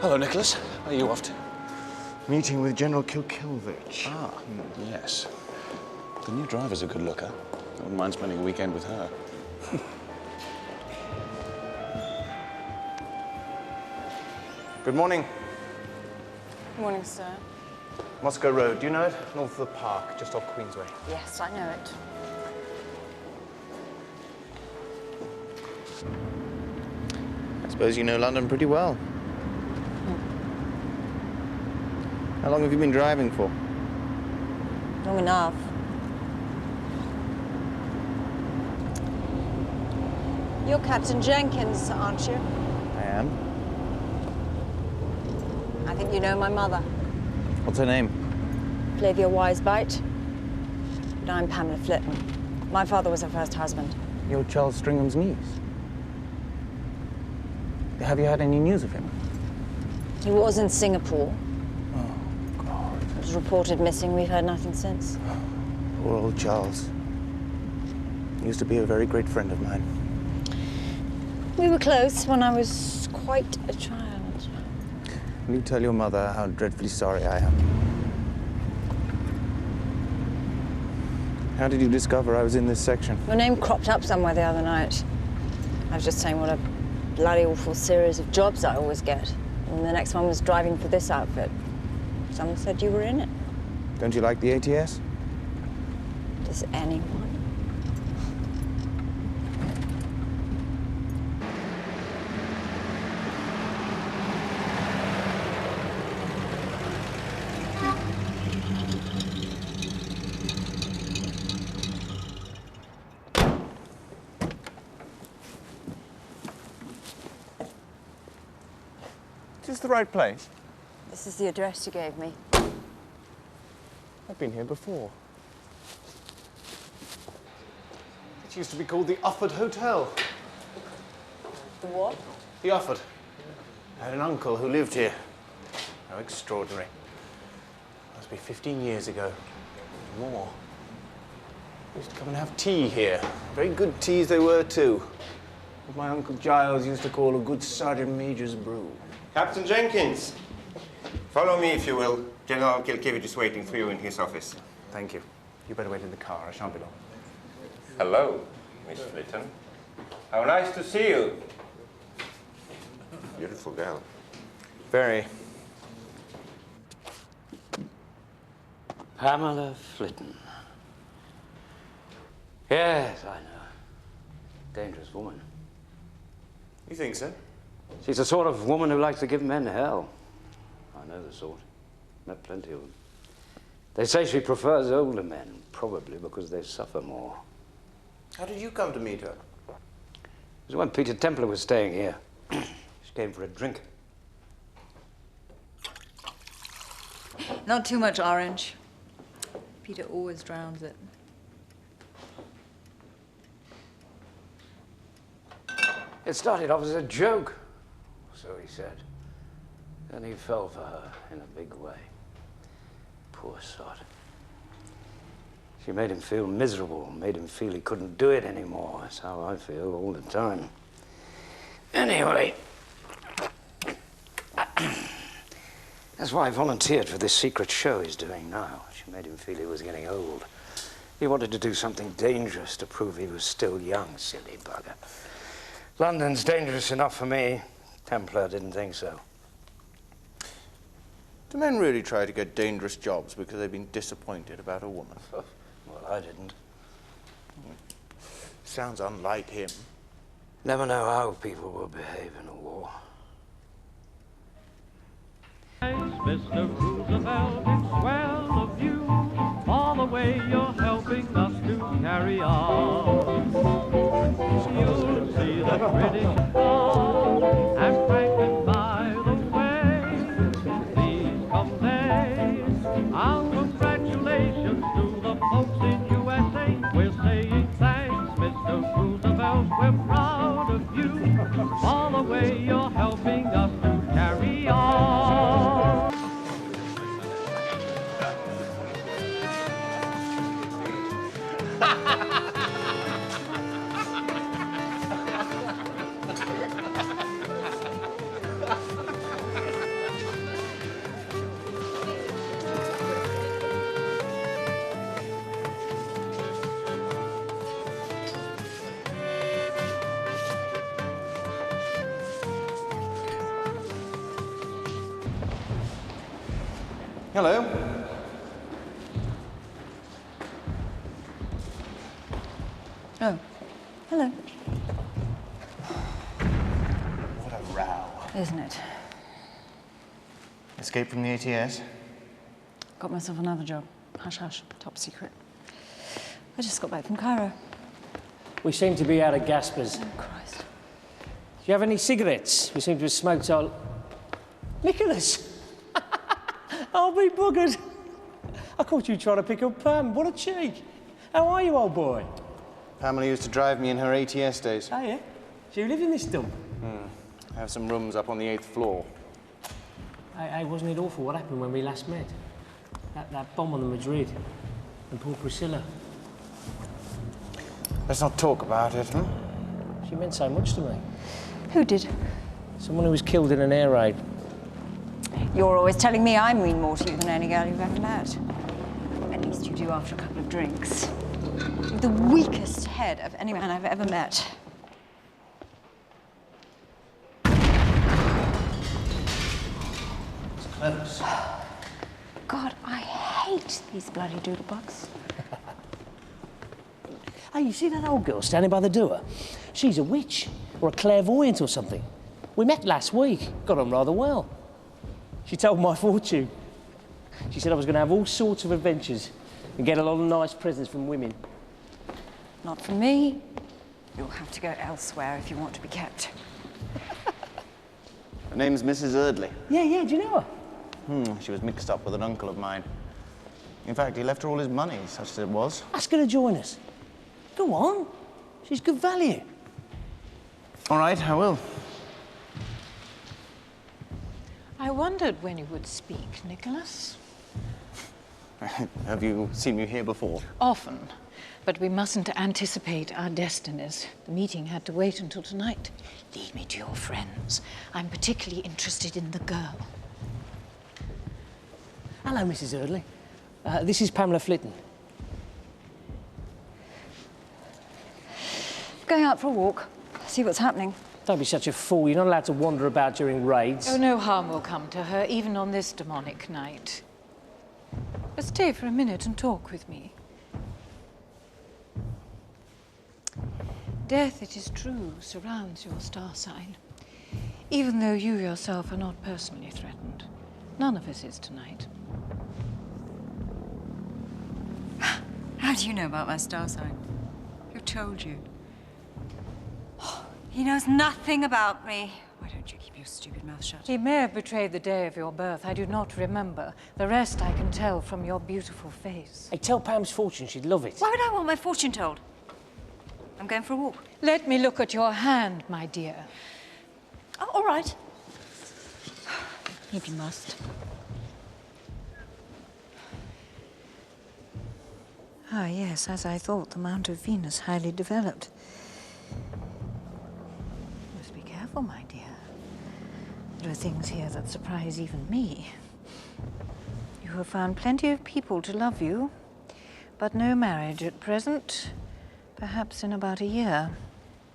Hello, Nicholas. Where are you off to? Meeting with General Kilkilvich. Ah, yes. The new driver's a good looker. I wouldn't mind spending a weekend with her. Good morning. Good morning, sir. Moscow Road, do you know it? North of the park, just off Queensway. Yes, I know it. I suppose you know London pretty well. How long have you been driving for? Long enough. You're Captain Jenkins, aren't you? I am. I think you know my mother. What's her name? Flavia Wisebite. But I'm Pamela Flitton. My father was her first husband. You're Charles Stringham's niece. Have you had any news of him? He was in Singapore. Oh, God. He was reported missing. We've heard nothing since. Poor old Charles. He used to be a very great friend of mine. We were close when I was quite a child. Will you tell your mother how dreadfully sorry I am? How did you discover I was in this section? Your name cropped up somewhere the other night. I was just saying what a bloody awful series of jobs I always get. And the next one was driving for this outfit. Someone said you were in it. Don't you like the ATS? Does anyone? Is this the right place? This is the address you gave me. I've been here before. It used to be called the Ufford Hotel. The what? The Ufford. I had an uncle who lived here. How extraordinary. Must be 15 years ago. More. We used to come and have tea here. Very good teas they were, too. What my Uncle Giles used to call a good Sergeant Major's brew. Captain Jenkins, follow me if you will. General Kilkilvich is waiting for you in his office. Thank you. You better wait in the car. I shan't be long. Hello, Miss Flitton. How nice to see you. Beautiful girl. Very. Pamela Flitton. Yes, I know. Dangerous woman. You think so? She's the sort of woman who likes to give men hell. I know the sort. Met plenty of them. They say she prefers older men, probably because they suffer more. How did you come to meet her? It was when Peter Templar was staying here. She came for a drink. Not too much orange. Peter always drowns it. It started off as a joke, so he said. Then he fell for her in a big way. Poor sod. She made him feel miserable, made him feel he couldn't do it anymore. That's how I feel all the time. Anyway, that's why I volunteered for this secret show he's doing now. She made him feel he was getting old. He wanted to do something dangerous to prove he was still young, silly bugger. London's dangerous enough for me. Templar didn't think so. Do men really try to get dangerous jobs because they've been disappointed about a woman? Well, I didn't. Sounds unlike him. Never know how people will behave in a war. Mr. Roosevelt, it's well of you, all the way you're helping us to carry on. You'll see the British come, and Franklin by the way. These come days, our congratulations to the folks in USA. We're saying thanks, Mr. Roosevelt, we're proud of you, all the way you're helping us to carry on. Hello. Oh, hello. What a row. Isn't it? Escape from the ATS? Got myself another job. Hush, hush, top secret. I just got back from Cairo. We seem to be out of gaspers. Oh, Christ. Do you have any cigarettes? We seem to have smoked all... Nicholas! I'll be buggered. I caught you trying to pick up Pam. What a cheek. How are you, old boy? Pamela used to drive me in her ATS days. Oh, yeah? So you live in this dump? I have some rooms up on the 8th floor. Hey, wasn't it awful what happened when we last met? That bomb on the Madrid. And poor Priscilla. Let's not talk about it, huh? She meant so much to me. Who did? Someone who was killed in an air raid. You're always telling me I mean more to you than any girl you've ever met. At least you do after a couple of drinks. You're the weakest head of any man I've ever met. It's close. God, I hate these bloody doodlebugs. Hey, you see that old girl standing by the door? She's a witch, or a clairvoyant or something. We met last week, got on rather well. She told my fortune. She said I was going to have all sorts of adventures and get a lot of nice presents from women. Not from me. You'll have to go elsewhere if you want to be kept. Her name's Mrs. Eardley. Yeah, do you know her? She was mixed up with an uncle of mine. In fact, he left her all his money, such as it was. Ask her to join us. Go on. She's good value. All right, I will. I wondered when you would speak, Nicholas. Have you seen me here before? Often. But we mustn't anticipate our destinies. The meeting had to wait until tonight. Lead me to your friends. I'm particularly interested in the girl. Hello, Mrs. Eardley. This is Pamela Flitton. Going out for a walk, see what's happening. Don't be such a fool. You're not allowed to wander about during raids. Oh, no harm will come to her, even on this demonic night. But stay for a minute and talk with me. Death, it is true, surrounds your star sign. Even though you yourself are not personally threatened. None of us is tonight. How do you know about my star sign? Who told you? He knows nothing about me. Why don't you keep your stupid mouth shut? He may have betrayed the day of your birth. I do not remember. The rest I can tell from your beautiful face. Hey, tell Pam's fortune. She'd love it. Why would I want my fortune told? I'm going for a walk. Let me look at your hand, my dear. Oh, all right. If you must. Ah, yes, as I thought, the Mount of Venus highly developed. You must be careful, my dear. There are things here that surprise even me. You have found plenty of people to love you, but no marriage at present. Perhaps in about a year.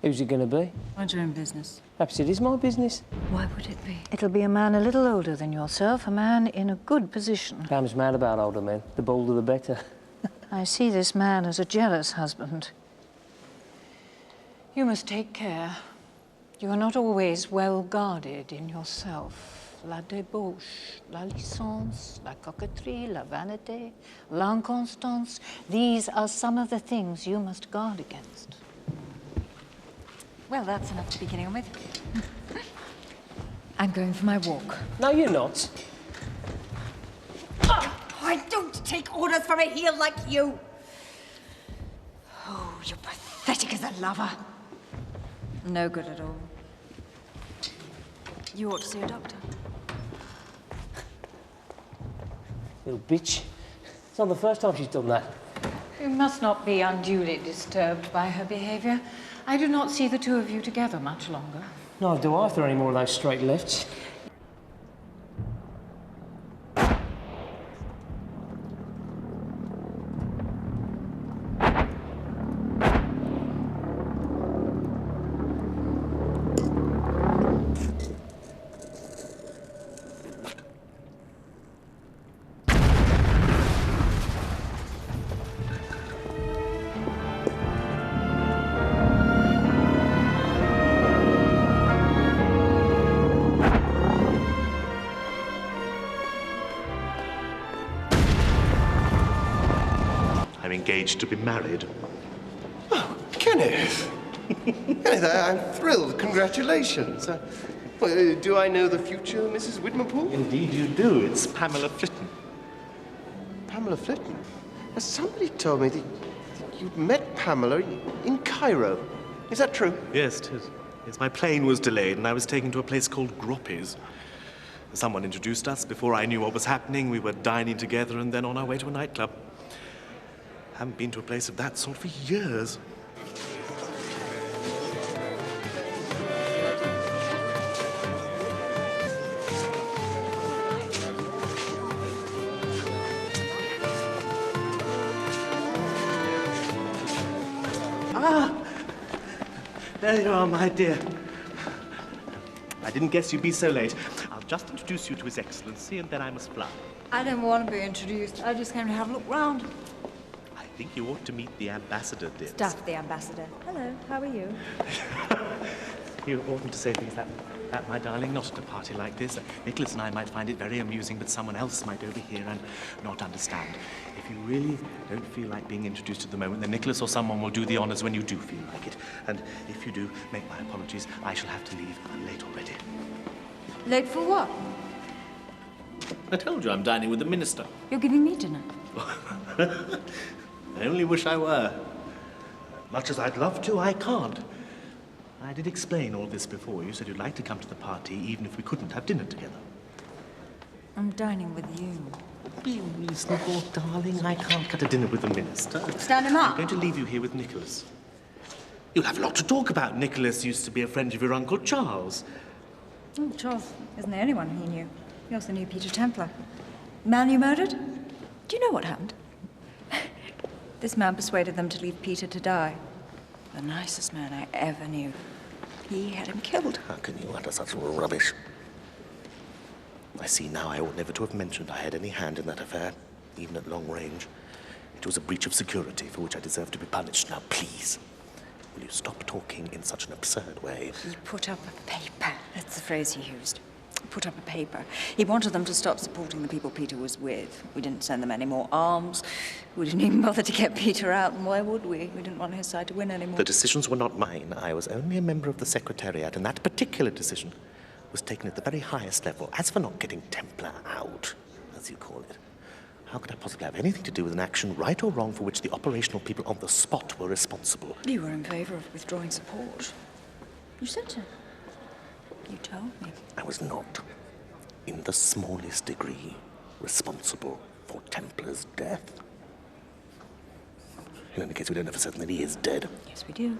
Who's it going to be? Mind your own business. Perhaps it is my business. Why would it be? It'll be a man a little older than yourself, a man in a good position. Pam's mad about older men. The bolder, the better. I see this man as a jealous husband. You must take care. You are not always well guarded in yourself. La débauche, la licence, la coquetterie, la vanité, l'inconstance. These are some of the things you must guard against. Well, that's enough to be getting on with. I'm going for my walk. No, you're not. I don't take orders from a heel like you. Oh, you're pathetic as a lover. No good at all. You ought to see a doctor. Little bitch. It's not the first time she's done that. You must not be unduly disturbed by her behavior. I do not see the two of you together much longer. Neither do I if there are any more of those straight lefts. engaged to be married. Oh, Kenneth! Kenneth, I'm thrilled. Congratulations. Do I know the future Mrs. Widmerpool? Indeed you do. It's Pamela Flitton. Pamela Flitton? Somebody told me that you'd met Pamela in Cairo. Is that true? Yes, it is. Yes, my plane was delayed and I was taken to a place called Groppi's. Someone introduced us. Before I knew what was happening, we were dining together and then on our way to a nightclub. Haven't been to a place of that sort for years. There you are, my dear. I didn't guess you'd be so late. I'll just introduce you to His Excellency, and then I must fly. I don't want to be introduced. I just came to have a look round. I think you ought to meet the ambassador, dear. Stuff the ambassador. Hello, how are you? You oughtn't to say things that, my darling, not at a party like this. Nicholas and I might find it very amusing, but someone else might overhear and not understand. If you really don't feel like being introduced at the moment, then Nicholas or someone will do the honors when you do feel like it. And if you do, make my apologies. I shall have to leave. I'm late already. Late for what? I told you I'm dining with the minister. You're giving me dinner. I only wish I were. Much as I'd love to, I can't. I did explain all this before. You said you'd like to come to the party, even if we couldn't have dinner together. I'm dining with you. Be reasonable, darling. I can't cut a dinner with the minister. Stand him up. I'm going to leave you here with Nicholas. You'll have a lot to talk about. Nicholas used to be a friend of your Uncle Charles. Oh, Charles isn't the only one he knew. He also knew Peter Templar. The man you murdered? Do you know what happened? This man persuaded them to leave Peter to die. The nicest man I ever knew. He had him killed. How can you utter such rubbish? I see now I ought never to have mentioned I had any hand in that affair, even at long range. It was a breach of security for which I deserve to be punished. Now, please, will you stop talking in such an absurd way? He put up a paper. That's the phrase he used. Put up a paper. He wanted them to stop supporting the people Peter was with. We didn't send them any more arms. We didn't even bother to get Peter out, and why would we? We didn't want his side to win anymore. The decisions were not mine. I was only a member of the Secretariat, and that particular decision was taken at the very highest level. As for not getting Templar out, as you call it, how could I possibly have anything to do with an action, right or wrong, for which the operational people on the spot were responsible? You were in favor of withdrawing support. You said so. You told me. I was not, in the smallest degree, responsible for Templar's death. In any case, we don't know for certain that he is dead. Yes, we do.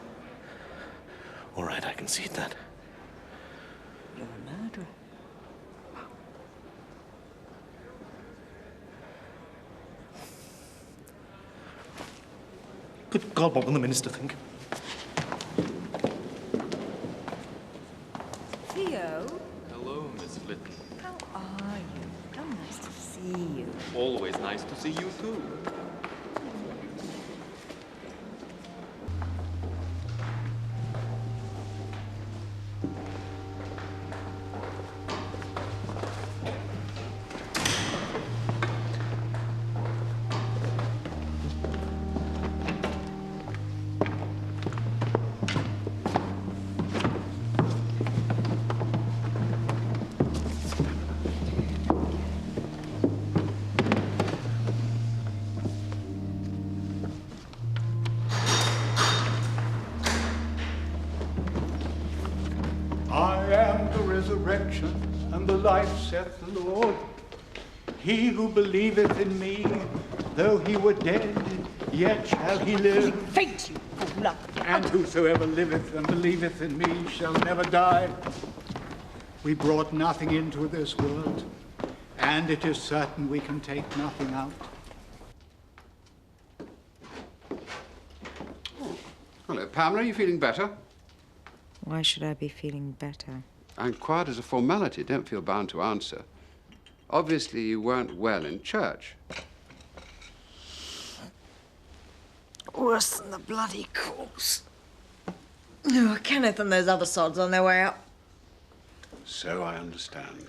All right, I concede that. You're a murderer. Good God, what will the minister think? Theo? Hello, Miss Flitton. How are you? How nice to see you. Always nice to see you, too. I am the resurrection and the life, saith the Lord. He who believeth in me, though he were dead, yet shall he live. Faint, you fool! And whosoever liveth and believeth in me shall never die. We brought nothing into this world, and it is certain we can take nothing out. Oh. Hello, Pamela, are you feeling better? Why should I be feeling better? I inquired as a formality. Don't feel bound to answer. Obviously, you weren't well in church. Worse than the bloody corpse. Oh, Kenneth and those other sods on their way up. So I understand.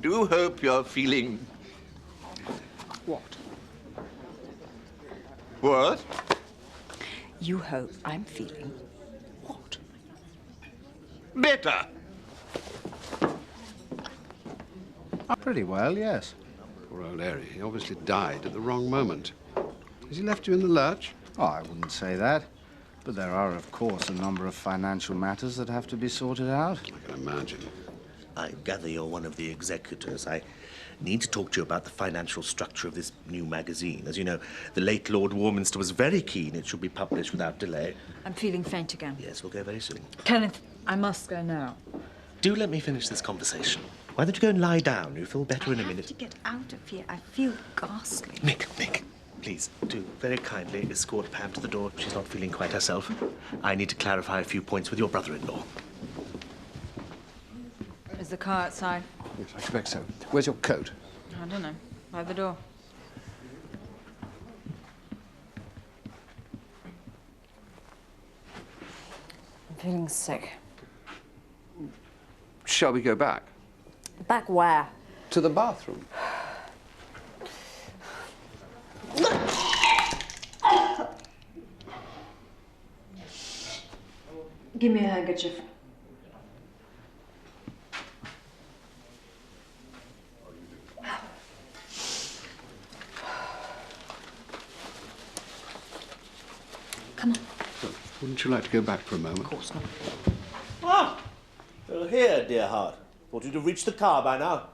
Do hope you're feeling What? You hope I'm feeling what? Better. Pretty well, yes. Poor old Harry. He obviously died at the wrong moment. Has he left you in the lurch? Oh, I wouldn't say that. But there are, of course, a number of financial matters that have to be sorted out. I can imagine. I gather you're one of the executors. I need to talk to you about the financial structure of this new magazine. As you know, the late Lord Warminster was very keen it should be published without delay. I'm feeling faint again. Yes, we'll go very soon. Kenneth, I must go now. Do let me finish this conversation. Why don't you go and lie down? You'll feel better in a minute. I have to get out of here. I feel ghastly. Nick, please do very kindly escort Pam to the door. She's not feeling quite herself. I need to clarify a few points with your brother-in-law. Is the car outside? Yes, I expect so. Where's your coat? I don't know. By the door. I'm feeling sick. Shall we go back? Back where? To the bathroom. Give me a handkerchief. Come on. Wouldn't you like to go back for a moment? Of course not. Ah! You're here, dear heart. Thought you'd have reached the car by now.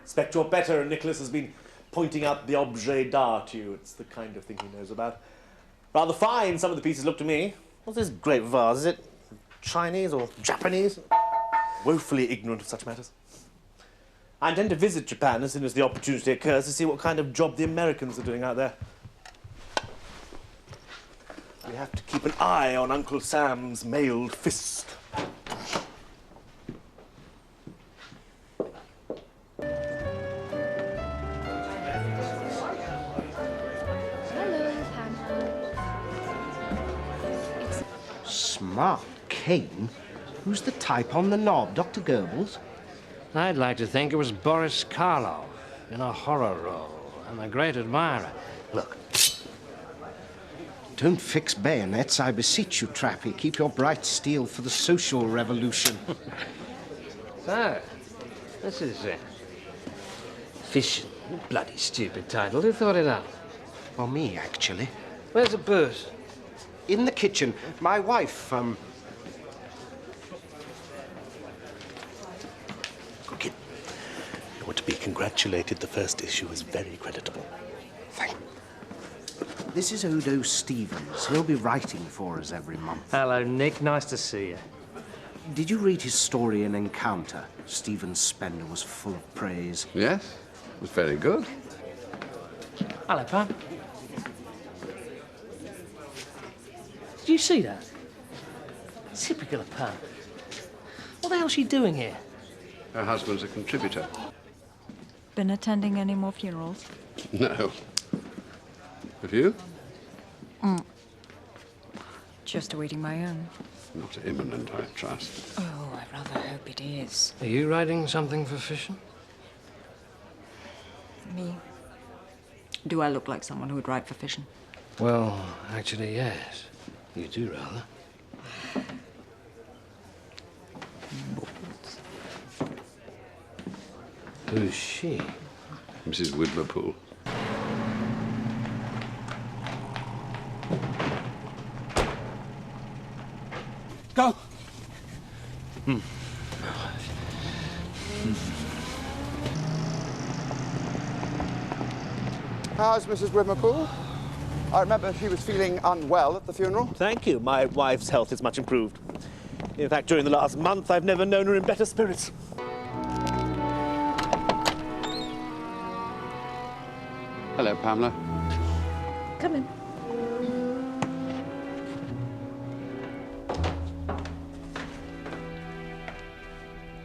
Expect you're better, and Nicholas has been pointing out the objet d'art to you. It's the kind of thing he knows about. Rather fine, some of the pieces look to me. What's this great vase? Is it Chinese or Japanese? Woefully ignorant of such matters. I intend to visit Japan as soon as the opportunity occurs to see what kind of job the Americans are doing out there. We have to keep an eye on Uncle Sam's mailed fist. Smart cane? Who's the type on the knob? Dr. Goebbels? I'd like to think it was Boris Karloff in a horror role. I'm a great admirer. Look. Don't fix bayonets, I beseech you, Trappy. Keep your bright steel for the social revolution. So, this is Fission. Bloody stupid title. Who thought it up? Well, me, actually. Where's the booze? In the kitchen. My wife, Cook it. You want to be congratulated. The first issue is very creditable. Thank you. This is Odo Stevens. He'll be writing for us every month. Hello, Nick. Nice to see you. Did you read his story in Encounter? Stephen Spender was full of praise. Yes, it was very good. Hello, Pam. Did you see that? Typical of Pam. What the hell's she doing here? Her husband's a contributor. Been attending any more funerals? No. Have you? Just awaiting my own. Not imminent, I trust. Oh, I rather hope it is. Are you writing something for Fission? Me? Do I look like someone who would write for Fission? Well, actually, yes. You do, rather. Who's she? Mrs. Widmerpool. Go! How's Mrs. Widmerpool? I remember she was feeling unwell at the funeral. Thank you. My wife's health is much improved. In fact, during the last month, I've never known her in better spirits. Hello, Pamela. Come in.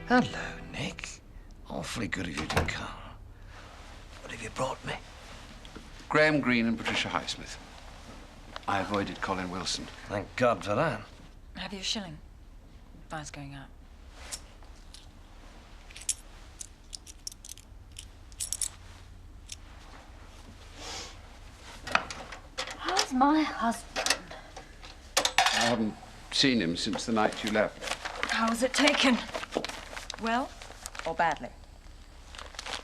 Hello, Nick. Awfully good of you to come. What have you brought me? Graham Greene and Patricia Highsmith. I avoided Colin Wilson. Thank God for that. Have you a shilling? Fire's going out. My husband. I haven't seen him since the night you left. How was it taken? Well or badly?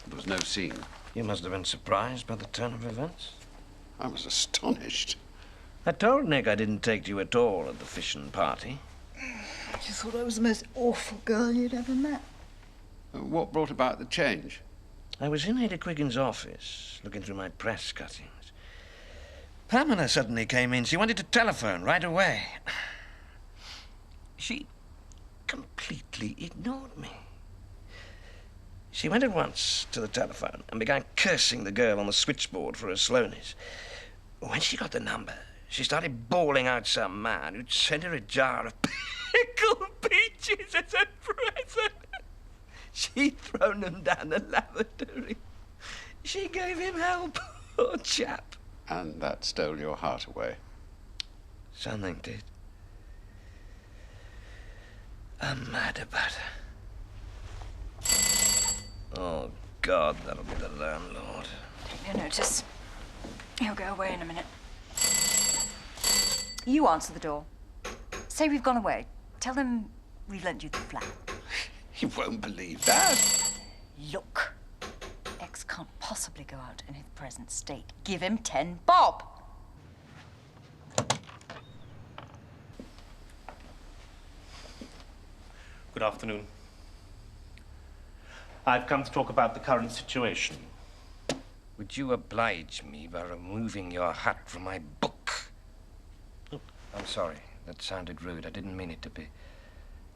There was no scene. You must have been surprised by the turn of events. I was astonished. I told Nick I didn't take to you at all at the fishing party. I just thought I was the most awful girl you'd ever met. What brought about the change? I was in Ada Quiggin's office, looking through my press cuttings. Pamela suddenly came in. She wanted to telephone right away. She completely ignored me. She went at once to the telephone and began cursing the girl on the switchboard for her slowness. When she got the number, she started bawling out some man who'd sent her a jar of pickled peaches as a present. She'd thrown them down the lavatory. She gave him hell, poor chap. And that stole your heart away. Something did. I'm mad about her. Oh, God, that'll be the landlord. Take no notice. He'll go away in a minute. You answer the door. Say we've gone away. Tell them we've lent you the flat. You won't believe that. Look. X can't possibly go out in his present state. Give him 10 bob. Good afternoon. I've come to talk about the current situation. Would you oblige me by removing your hat from my book? Oh, I'm sorry. That sounded rude. I didn't mean it to be.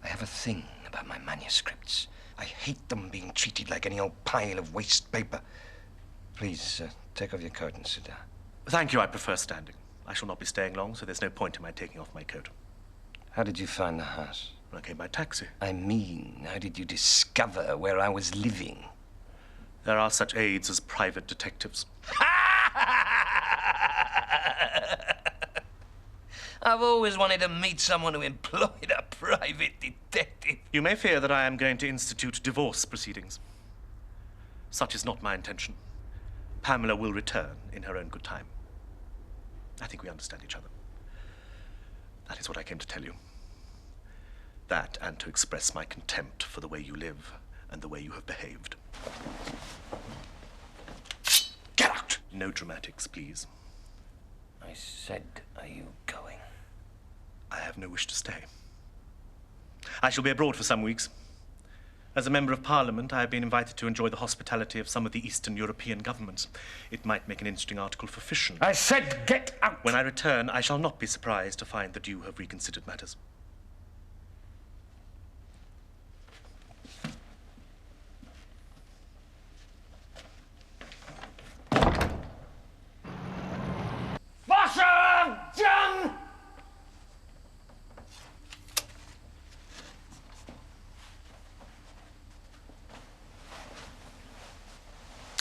I have a thing about my manuscripts. I hate them being treated like any old pile of waste paper. Please, take off your coat and sit down. Thank you. I prefer standing. I shall not be staying long, so there's no point in my taking off my coat. How did you find the house? I came by taxi. I mean, how did you discover where I was living? There are such aides as private detectives. I've always wanted to meet someone who employed a private detective. You may fear that I am going to institute divorce proceedings. Such is not my intention. Pamela will return in her own good time. I think we understand each other. That is what I came to tell you. That, and to express my contempt for the way you live and the way you have behaved. Get out! No dramatics, please. I said, are you going? I have no wish to stay. I shall be abroad for some weeks. As a member of Parliament, I have been invited to enjoy the hospitality of some of the Eastern European governments. It might make an interesting article for Fission. I said, get out! When I return, I shall not be surprised to find that you have reconsidered matters. John!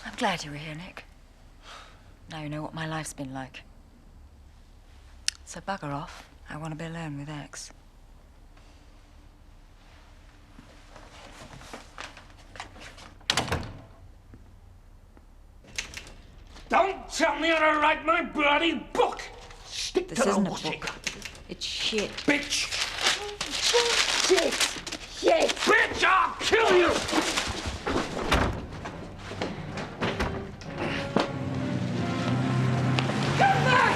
I'm glad you were here, Nick. Now you know what my life's been like. So bugger off. I want to be alone with X. Don't tell me how to write my bloody book! Stick This to the isn't a washing. book. It's shit. Bitch! Shit! Shit! Bitch, I'll kill you! Come back!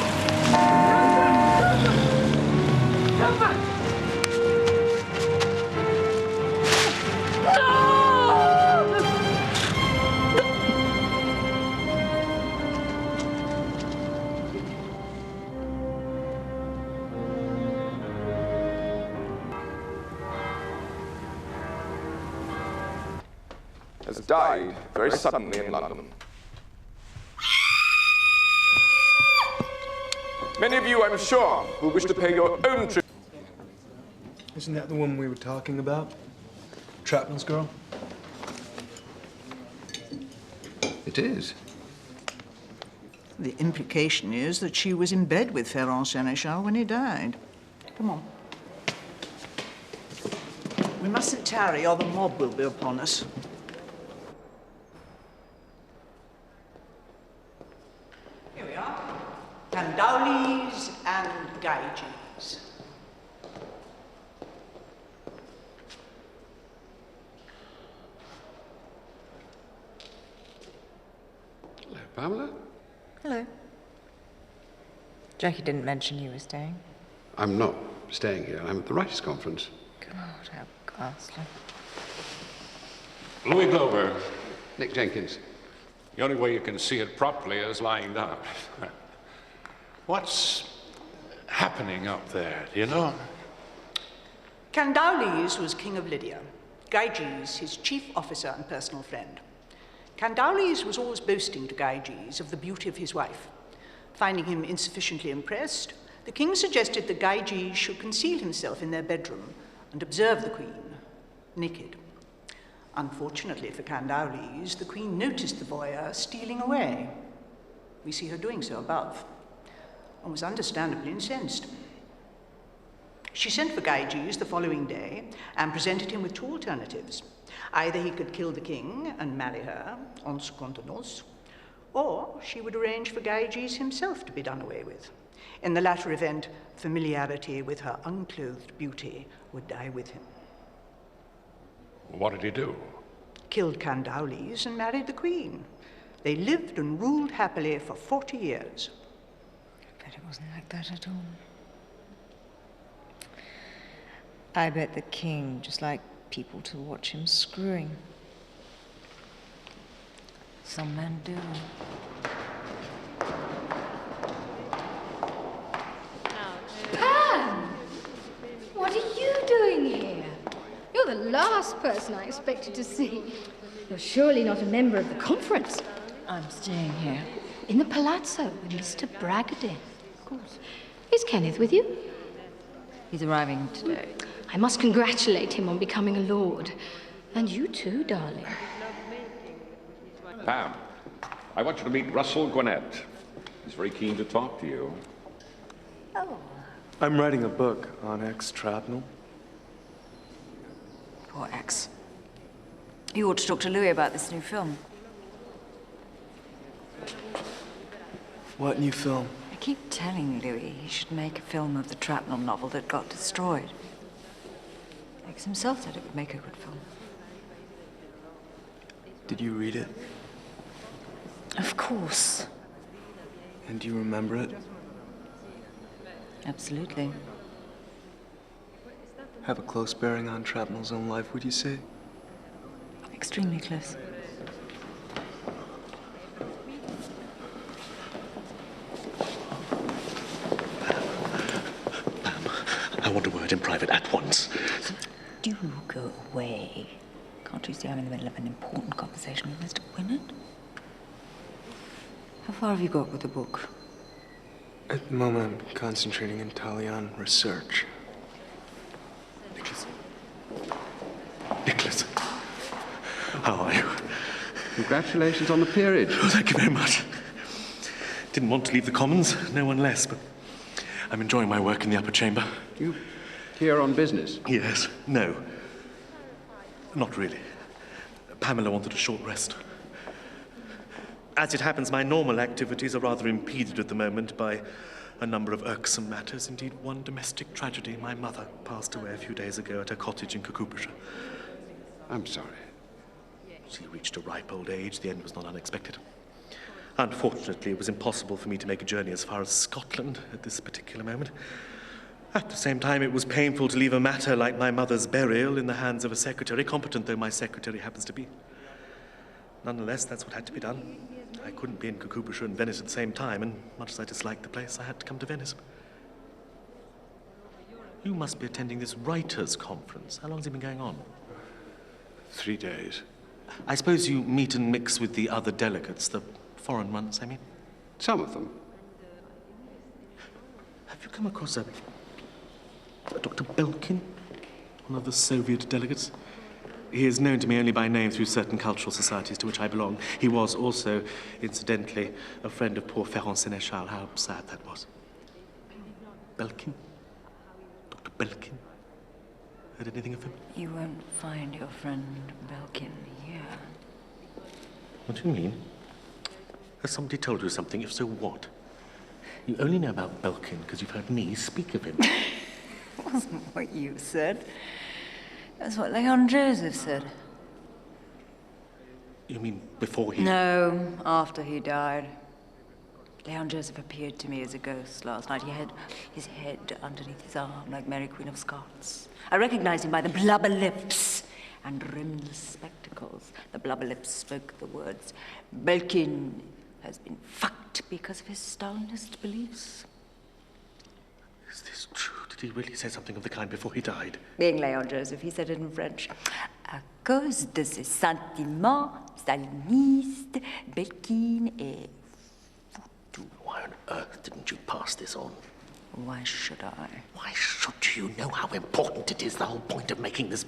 Come back! Has died very suddenly in London. Many of you, I'm sure, will wish to pay your own tribute. Isn't that the one we were talking about? Trapnell's girl? It is. The implication is that she was in bed with Ferrand Seneschal when he died. Come on. We mustn't tarry or the mob will be upon us. Here we are. Candaules, Guy G's. Hello, Pamela. Hello. Jackie didn't mention you were staying. I'm not staying here. I'm at the writers' conference. God, how ghastly. Louis Glover. Nick Jenkins. The only way you can see it properly is lying down. What's happening up there, do you know? Candaules was king of Lydia. Guy G's his chief officer and personal friend. Candaules was always boasting to Guy G's of the beauty of his wife. Finding him insufficiently impressed, the king suggested that Guy G's should conceal himself in their bedroom and observe the queen, naked. Unfortunately for Candaules, the queen noticed the voyeur stealing away. We see her doing so above, and was understandably incensed. She sent for Guy G's the following day and presented him with two alternatives. Either he could kill the king and marry her, en secondes noces, or she would arrange for Guy G's himself to be done away with. In the latter event, familiarity with her unclothed beauty would die with him. What did he do? Killed Candaules and married the queen. They lived and ruled happily for 40 years. I bet it wasn't like that at all. I bet the king just liked people to watch him screwing. Some men do. Pam! What are you doing here? You're the last person I expected to see. You're surely not a member of the conference. I'm staying here. In the palazzo with Mr. Bragadin. Of course. Is Kenneth with you? He's arriving today. I must congratulate him on becoming a lord. And you too, darling. Pam, I want you to meet Russell Gwinnett. He's very keen to talk to you. Oh. I'm writing a book on ex-Trapnell. Poor X. You ought to talk to Louis about this new film. What new film? I keep telling Louis he should make a film of the Trapnell novel that got destroyed. X himself said it would make a good film. Did you read it? Of course. And do you remember it? Absolutely. Have a close bearing on Trapnell's own life, would you say? Extremely close. I want a word in private at once. Do go away. Can't you see I'm in the middle of an important conversation with Mr. Gwinnett? How far have you got with the book? At the moment, I'm concentrating entirely on research. Nicholas, how are you? Congratulations on the peerage. Oh, thank you very much. Didn't want to leave the Commons, no one less, but I'm enjoying my work in the upper chamber. You here on business? Yes. No. Not really. Pamela wanted a short rest. As it happens, my normal activities are rather impeded at the moment by a number of irksome matters. Indeed, one domestic tragedy. My mother passed away a few days ago at her cottage in Cucubershire. I'm sorry. She reached a ripe old age. The end was not unexpected. Unfortunately, it was impossible for me to make a journey as far as Scotland at this particular moment. At the same time, it was painful to leave a matter like my mother's burial in the hands of a secretary, competent though my secretary happens to be. Nonetheless, that's what had to be done. I couldn't be in Cucubershire and Venice at the same time, and much as I disliked the place, I had to come to Venice. You must be attending this writers' conference. How long has it been going on? 3 days. I suppose you meet and mix with the other delegates, the foreign ones, I mean? Some of them. Have you come across a Dr. Belkin, one of the Soviet delegates? He is known to me only by name through certain cultural societies to which I belong. He was also, incidentally, a friend of poor Ferrand Sénéchal. How sad that was. Belkin? Dr. Belkin? Heard anything of him? You won't find your friend Belkin here. What do you mean? Has somebody told you something? If so, what? You only know about Belkin because you've heard me speak of him. It wasn't what you said. That's what Leon Joseph said. You mean before he... No, after he died. Leon Joseph appeared to me as a ghost last night. He had his head underneath his arm, like Mary Queen of Scots. I recognized him by the blubber lips and rimless spectacles. The blubber lips spoke the words, Belkin has been fucked because of his Stalinist beliefs. Is this true? Did he really say something of the kind before he died? Being Leon Joseph, he said it in French. À cause de ses sentiments stalinistes, Belkin est foutu. Why on earth didn't you pass this on? Why should I? Why should you? Know how important it is, the whole point of making this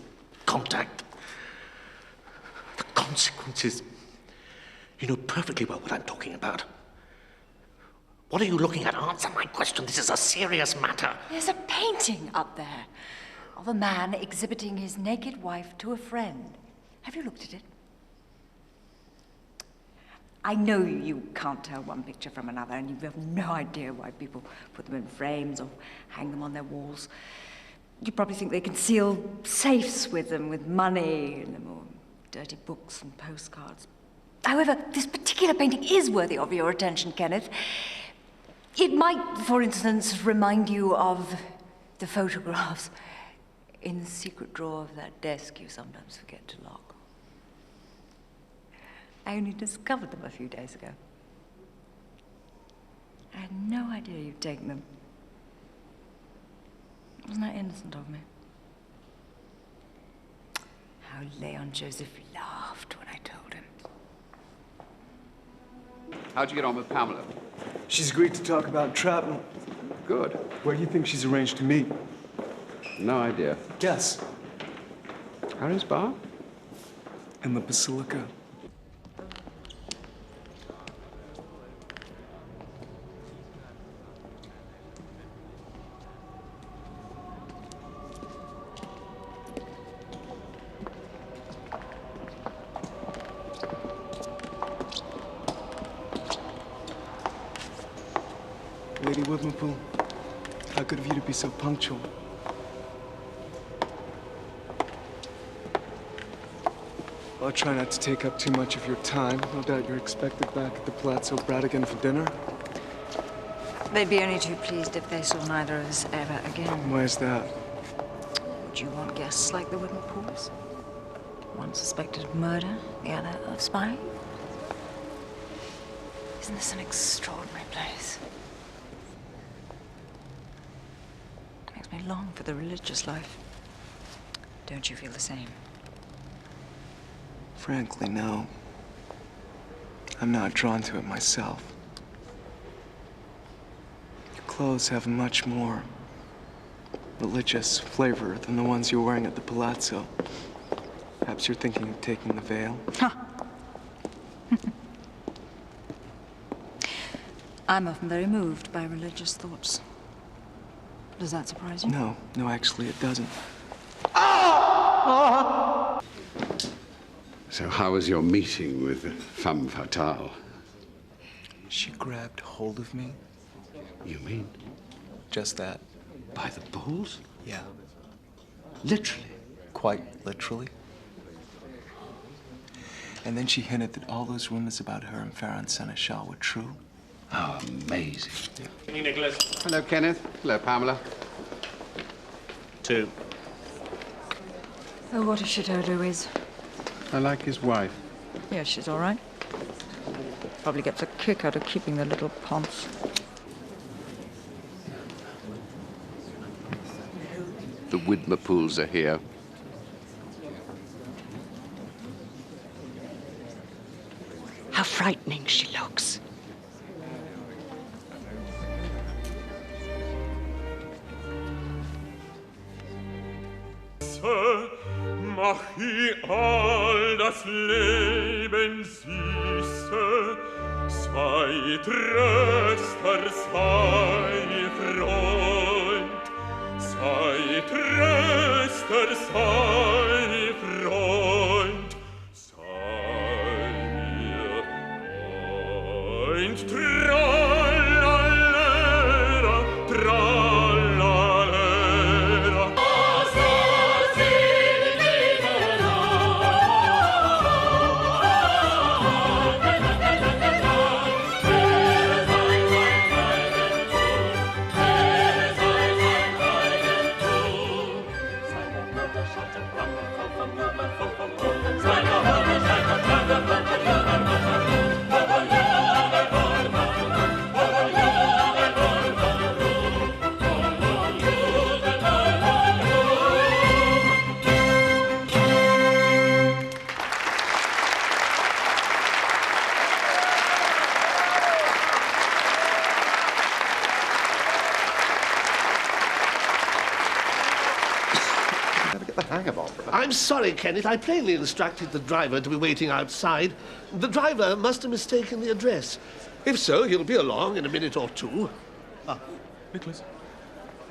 contact. The consequences. You know perfectly well what I'm talking about. What are you looking at? Answer my question. This is a serious matter. There's a painting up there of a man exhibiting his naked wife to a friend. Have you looked at it? I know you can't tell one picture from another, and you have no idea why people put them in frames or hang them on their walls. You probably think they conceal safes with them, with money in them, or dirty books and postcards. However, this particular painting is worthy of your attention, Kenneth. It might, for instance, remind you of the photographs in the secret drawer of that desk you sometimes forget to lock. I only discovered them a few days ago. I had no idea you'd taken them. Wasn't that innocent of me? How Leon Joseph laughed when I told him. How'd you get on with Pamela? She's agreed to talk about entrapment. Good. Where do you think she's arranged to meet? No idea. Guess. Harry's bar? In the Basilica. Lady Whitmapool, how good of you to be so punctual. I'll try not to take up too much of your time. No doubt you're expected back at the Palazzo Bradigan for dinner. They'd be only too pleased if they saw neither of us ever again. Where's that? Would you want guests like the Whitmapools? One suspected of murder, the other of spying? Isn't this an extraordinary place? It makes me long for the religious life. Don't you feel the same? Frankly, no. I'm not drawn to it myself. Your clothes have a much more religious flavor than the ones you're wearing at the Palazzo. Perhaps you're thinking of taking the veil? Huh. I'm often very moved by religious thoughts. Does that surprise you? No, actually it doesn't. So how was your meeting with femme fatale? She grabbed hold of me. You mean? Just that. By the balls? Yeah. Literally? Quite literally. And then she hinted that all those rumors about her and Farron Seneschal were true. How amazing. Evening, Nicholas. Hello, Kenneth. Hello, Pamela. 2. Oh, what a shithole Louise. I like his wife. Yeah, she's all right. Probably gets a kick out of keeping the little ponce. The Whitmapools are here. How frightening she looks. Mach ich all das Leben süße, sei Tröster, sei Freund, sei Tröster, sei Freund, sei Freund, tralala. I'm sorry, Kenneth. I plainly instructed the driver to be waiting outside. The driver must have mistaken the address. If so, he'll be along in a minute or two. Ah, Nicholas,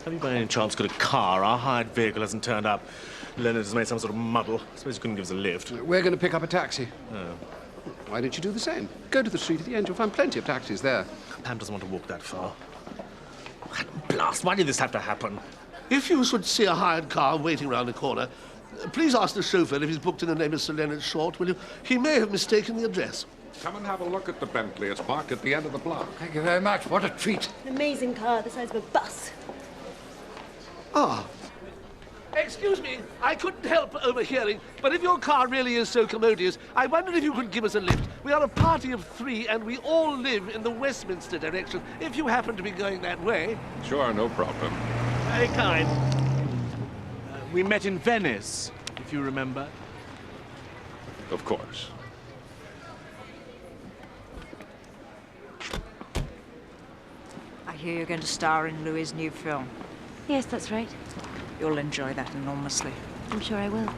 have you by any chance got a car? Our hired vehicle hasn't turned up. Leonard has made some sort of muddle. I suppose he couldn't give us a lift. We're going to pick up a taxi. Oh. Why don't you do the same? Go to the street at the end. You'll find plenty of taxis there. Pam doesn't want to walk that far. Blast, why did this have to happen? If you should see a hired car waiting round the corner, please ask the chauffeur if he's booked in the name of Sir Leonard Short, will you? He may have mistaken the address. Come and have a look at the Bentley. It's parked at the end of the block. Thank you very much. What a treat. An amazing car the size of a bus. Ah. Excuse me, I couldn't help overhearing, but if your car really is so commodious, I wondered if you could give us a lift. We are a party of 3, and we all live in the Westminster direction, if you happen to be going that way. Sure, no problem. Very kind. We met in Venice, if you remember. Of course. I hear you're going to star in Louis' new film. Yes, that's right. You'll enjoy that enormously. I'm sure I will.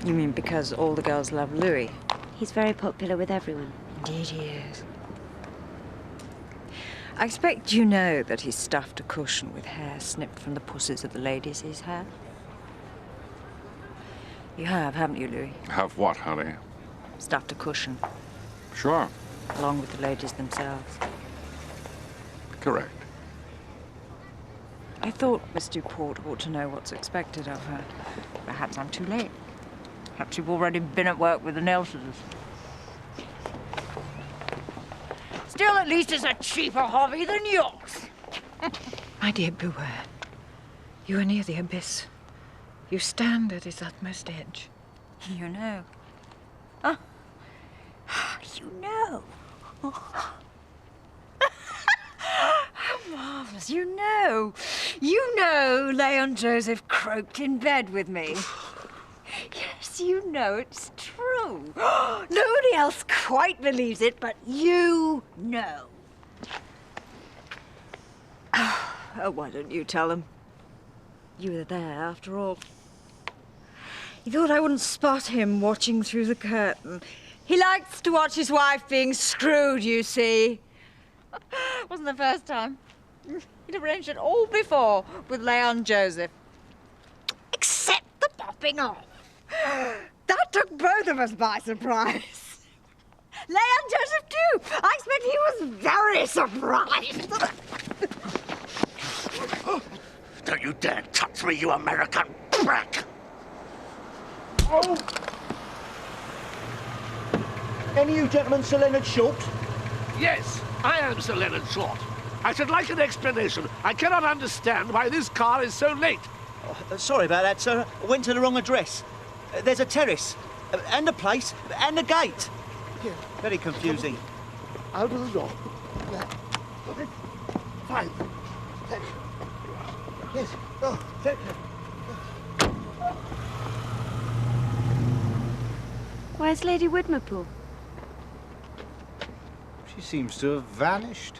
You mean because all the girls love Louis? He's very popular with everyone. Indeed he is. I expect you know that he's stuffed a cushion with hair snipped from the pussies of the ladies he's had. You have, haven't you, Louis? Have what, honey? Stuffed a cushion. Sure. Along with the ladies themselves. Correct. I thought Miss Duport ought to know what's expected of her. Perhaps I'm too late. Perhaps you've already been at work with the Nelsons. Still, at least it's a cheaper hobby than yours. My dear, beware. You are near the abyss. You stand at its utmost edge. You know. Oh. You know. Marvellous. You know. You know Leon Joseph croaked in bed with me. Yes, you know it's true. Nobody else quite believes it, but you know. Oh, why don't you tell him? You were there, after all. He thought I wouldn't spot him watching through the curtain. He likes to watch his wife being screwed, you see. Wasn't the first time. He'd arranged it all before with Leon Joseph. Except the popping off. That took both of us by surprise. Leon Joseph, too. I expect he was very surprised. Don't you dare touch me, you American brat! Oh! Any of you gentlemen Sir Leonard Short? Yes, I am Sir Leonard Short. I should like an explanation. I cannot understand why this car is so late. Oh, sorry about that, sir. I went to the wrong address. There's a terrace, and a place, and a gate. Here. Very confusing. Out of the door. Fine. Thank you. Yes. Oh, thank you. Where's Lady Widmerpool? She seems to have vanished.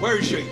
Where is she?